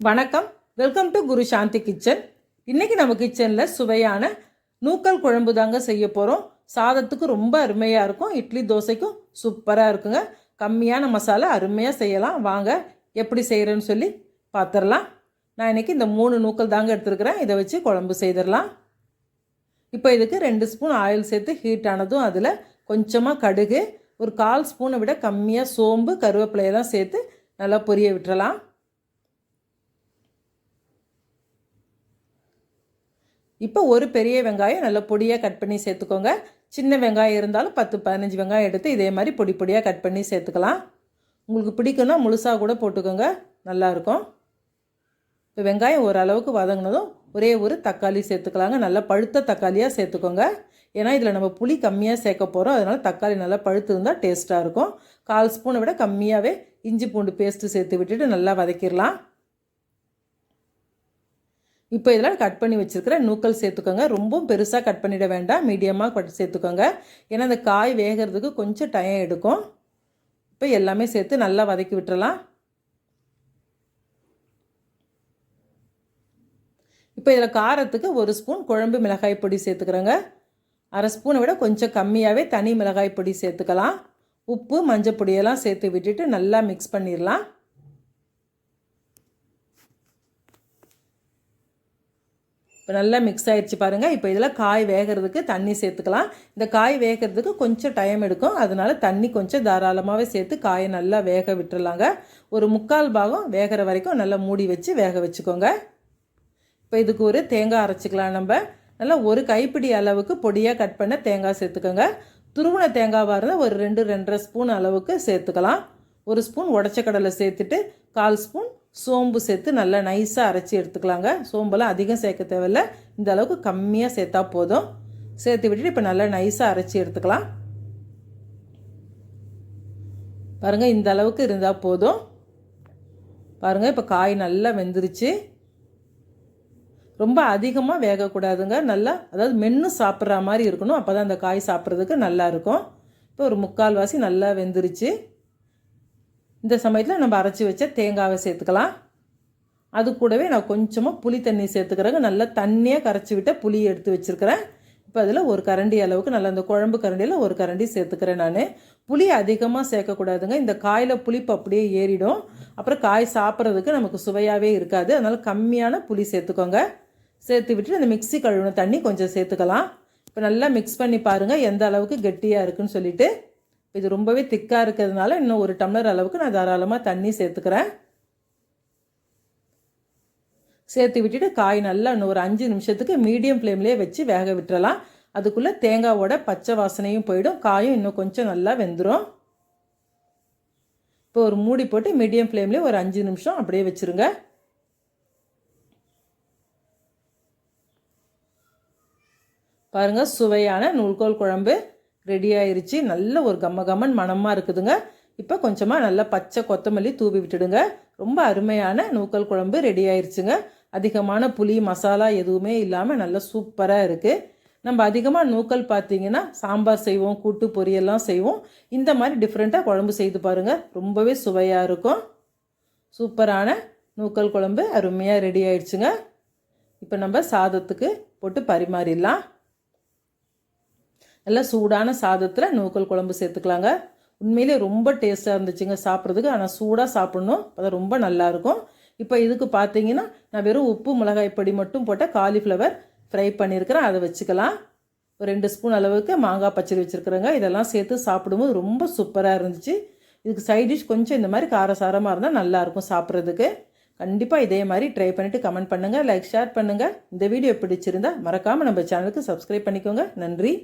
வணக்கம், welcome to Guru Shanthi kitchen. இன்றைக்கி நம்ம கிச்சனில் சுவையான நூக்கல் குழம்பு தாங்க செய்ய போகிறோம். சாதத்துக்கு ரொம்ப அருமையாக இருக்கும், இட்லி தோசைக்கும் சூப்பராக இருக்குங்க. கம்மியான மசாலா அருமையாக செய்யலாம். வாங்க எப்படி செய்கிறேன்னு சொல்லி பார்த்துடலாம். நான் இன்றைக்கி இந்த 3 நூக்கல் தாங்க எடுத்துருக்கிறேன். இதை வச்சு குழம்பு செய்திடலாம். இப்போ இதுக்கு 2 ஸ்பூன் ஆயில் சேர்த்து ஹீட் ஆனதும் அதில் கொஞ்சமாக கடுகு, ஒரு 1/4 ஸ்பூனை விட கம்மியாக சோம்பு, கருவேப்பிலையெல்லாம் சேர்த்து நல்லா பொரிய விட்டுறலாம். இப்போ ஒரு பெரிய வெங்காயம் நல்லா பொடியாக கட் பண்ணி சேர்த்துக்கோங்க. சின்ன வெங்காயம் இருந்தாலும் 10-15 வெங்காயம் எடுத்து இதே மாதிரி பொடி பொடியாக கட் பண்ணி சேர்த்துக்கலாம். உங்களுக்கு பிடிக்குன்னா முழுசாக கூட போட்டுக்கோங்க, நல்லாயிருக்கும். இப்போ வெங்காயம் ஓரளவுக்கு வதங்கினதும் ஒரே ஒரு தக்காளி சேர்த்துக்கலாங்க. நல்லா பழுத்த தக்காளியாக சேர்த்துக்கோங்க. ஏன்னா இதில் நம்ம புளி கம்மியாக சேர்க்க போகிறோம், அதனால் தக்காளி நல்லா பழுத்து இருந்தால் டேஸ்ட்டாக இருக்கும். 1/4 ஸ்பூனை விட கம்மியாகவே இஞ்சி பூண்டு பேஸ்ட்டு சேர்த்து விட்டுட்டு நல்லா வதக்கிடலாம். இப்போ இதில் கட் பண்ணி வச்சுருக்கிற நூக்கல் சேர்த்துக்கோங்க. ரொம்பவும் பெருசாக கட் பண்ணிட வேண்டாம், மீடியமாக சேர்த்துக்கோங்க. ஏன்னா அந்த காய் வேகிறதுக்கு கொஞ்சம் டைம் எடுக்கும். இப்போ எல்லாமே சேர்த்து நல்லா வதக்கி விட்டுறலாம். இப்போ இதில் காரத்துக்கு 1 ஸ்பூன் குழம்பு மிளகாய் பொடி சேர்த்துக்கிறேங்க. 1/2 ஸ்பூனை விட கொஞ்சம் கம்மியாகவே தனி மிளகாய் பொடி சேர்த்துக்கலாம். உப்பு, மஞ்சள் பொடியெல்லாம் சேர்த்து விட்டுட்டு நல்லா மிக்ஸ் பண்ணிடலாம். இப்போ நல்லா மிக்ஸ் ஆகிடுச்சு பாருங்கள். இப்போ இதில் காய் வேகிறதுக்கு தண்ணி சேர்த்துக்கலாம். இந்த காய் வேகிறதுக்கு கொஞ்சம் டைம் எடுக்கும், அதனால் தண்ணி கொஞ்சம் தாராளமாகவே சேர்த்து காயை நல்லா வேக விட்டுறலாங்க. ஒரு 3/4 பாகம் வேகிற வரைக்கும் நல்லா மூடி வச்சு வேக வச்சுக்கோங்க. இப்போ இதுக்கு ஒரு தேங்காய் அரைச்சிக்கலாம். நம்ம நல்லா ஒரு கைப்பிடி அளவுக்கு பொடியாக கட் பண்ண தேங்காய் சேர்த்துக்கோங்க. துருவன தேங்காவாக இருந்தால் ஒரு 2-2.5 ஸ்பூன் அளவுக்கு சேர்த்துக்கலாம். 1 ஸ்பூன் உடச்ச கடலை சேர்த்துட்டு 1/4 ஸ்பூன் சோம்பு சேர்த்து நல்லா நைஸாக அரைச்சி எடுத்துக்கலாங்க. சோம்பெல்லாம் அதிகம் சேர்க்க தேவையில்லை, இந்த அளவுக்கு கம்மியாக சேர்த்தா போதும். சேர்த்து விட்டுட்டு இப்போ நல்லா நைஸாக அரைச்சி எடுத்துக்கலாம். பாருங்கள், இந்த அளவுக்கு இருந்தால் போதும். பாருங்கள், இப்போ காய் நல்லா வெந்துருச்சு. ரொம்ப அதிகமாக வேகக்கூடாதுங்க, நல்லா அதாவது மென்று சாப்பிட்ற மாதிரி இருக்கணும். அப்போ தான் அந்த காய் சாப்பிட்றதுக்கு நல்லாயிருக்கும். இப்போ ஒரு 3/4 வாசி நல்லா வெந்துருச்சு. இந்த சமயத்தில் நம்ம அரைச்சி வச்ச தேங்காவை சேர்த்துக்கலாம். அது கூடவே நான் கொஞ்சமாக புளி தண்ணி சேர்த்துக்கிறேங்க. நல்லா தண்ணியாக கரைச்சி விட்ட புளி எடுத்து வச்சுருக்கிறேன். இப்போ அதில் ஒரு கரண்டி அளவுக்கு நல்லா அந்த குழம்பு கரண்டியில் ஒரு கரண்டி சேர்த்துக்கிறேன். நான் புளி அதிகமாக சேர்க்கக்கூடாதுங்க, இந்த காயில் புளிப்பு அப்படியே ஏறிடும். அப்புறம் காய் சாப்பிட்றதுக்கு நமக்கு சுவையாகவே இருக்காது. அதனால் கம்மியான புளி சேர்த்துக்கோங்க. சேர்த்து விட்டுட்டு அந்த மிக்ஸி கழுவின தண்ணி கொஞ்சம் சேர்த்துக்கலாம். இப்போ நல்லா மிக்ஸ் பண்ணி பாருங்கள் எந்த அளவுக்கு கெட்டியாக இருக்குன்னு சொல்லிட்டு. இது ரொம்பவே திக்காக இருக்கிறதுனால இன்னும் 1 டம்ளர் அளவுக்கு நான் தாராளமாக தண்ணி சேர்த்துக்கிறேன். சேர்த்து விட்டுட்டு காய் நல்லா இன்னும் ஒரு 5 நிமிஷத்துக்கு மீடியம் ஃப்ளேம்லேயே வச்சு வேக விட்டுறலாம். அதுக்குள்ளே தேங்காவோட பச்சை வாசனையும் போயிடும், காயும் இன்னும் கொஞ்சம் நல்லா வெந்துடும். இப்போ ஒரு மூடி போட்டு மீடியம் ஃப்ளேம்லேயே ஒரு 5 நிமிஷம் அப்படியே வச்சுருங்க. பாருங்கள், சுவையான நூல்கோல் குழம்பு ரெடி ஆயிடுச்சு. நல்ல ஒரு கம்மகம்மன் மணமாக இருக்குதுங்க. இப்போ கொஞ்சமாக நல்லா பச்சை கொத்தமல்லி தூவி விட்டுடுங்க. ரொம்ப அருமையான நூக்கல் குழம்பு ரெடி ஆயிடுச்சுங்க. அதிகமான புளி மசாலா எதுவுமே இல்லாமல் நல்லா சூப்பராக இருக்குது. நம்ம அதிகமாக நூக்கல் பார்த்திங்கன்னா சாம்பார் செய்வோம், கூட்டு பொரியெல்லாம் செய்வோம். இந்த மாதிரி டிஃப்ரெண்ட்டாக குழம்பு செய்து பாருங்கள், ரொம்பவே சுவையாக இருக்கும். சூப்பரான நூக்கல் குழம்பு அருமையாக ரெடி ஆயிடுச்சுங்க. இப்போ நம்ம சாதத்துக்கு போட்டு பரிமாறிடலாம். நல்லா சூடான சாதத்தில் நூக்கல் குழம்பு சேர்த்துக்கலாங்க. உண்மையிலே ரொம்ப டேஸ்ட்டாக இருந்துச்சுங்க சாப்பிட்றதுக்கு. ஆனால் சூடாக சாப்பிட்ணும், அது ரொம்ப நல்லாயிருக்கும். இப்போ இதுக்கு பார்த்தீங்கன்னா நான் வெறும் உப்பு மிளகாய் பொடி மட்டும் போட்ட காலிஃப்ளவர் ஃப்ரை பண்ணியிருக்கிறேன், அதை வச்சுக்கலாம். ஒரு 2 ஸ்பூன் அளவுக்கு மாங்காய் பச்சடி வச்சுருக்குறேங்க. இதெல்லாம் சேர்த்து சாப்பிடும்போது ரொம்ப சூப்பராக இருந்துச்சு. இதுக்கு சைட் டிஷ் கொஞ்சம் இந்த மாதிரி காரசாரமாக இருந்தால் நல்லாயிருக்கும் சாப்பிட்றதுக்கு. கண்டிப்பாக இதே மாதிரி ட்ரை பண்ணிவிட்டு கமெண்ட் பண்ணுங்கள், லைக் ஷேர் பண்ணுங்கள். இந்த வீடியோ பிடிச்சிருந்தால் மறக்காமல் நம்ம சேனலுக்கு சப்ஸ்கிரைப் பண்ணிக்கோங்க. நன்றி.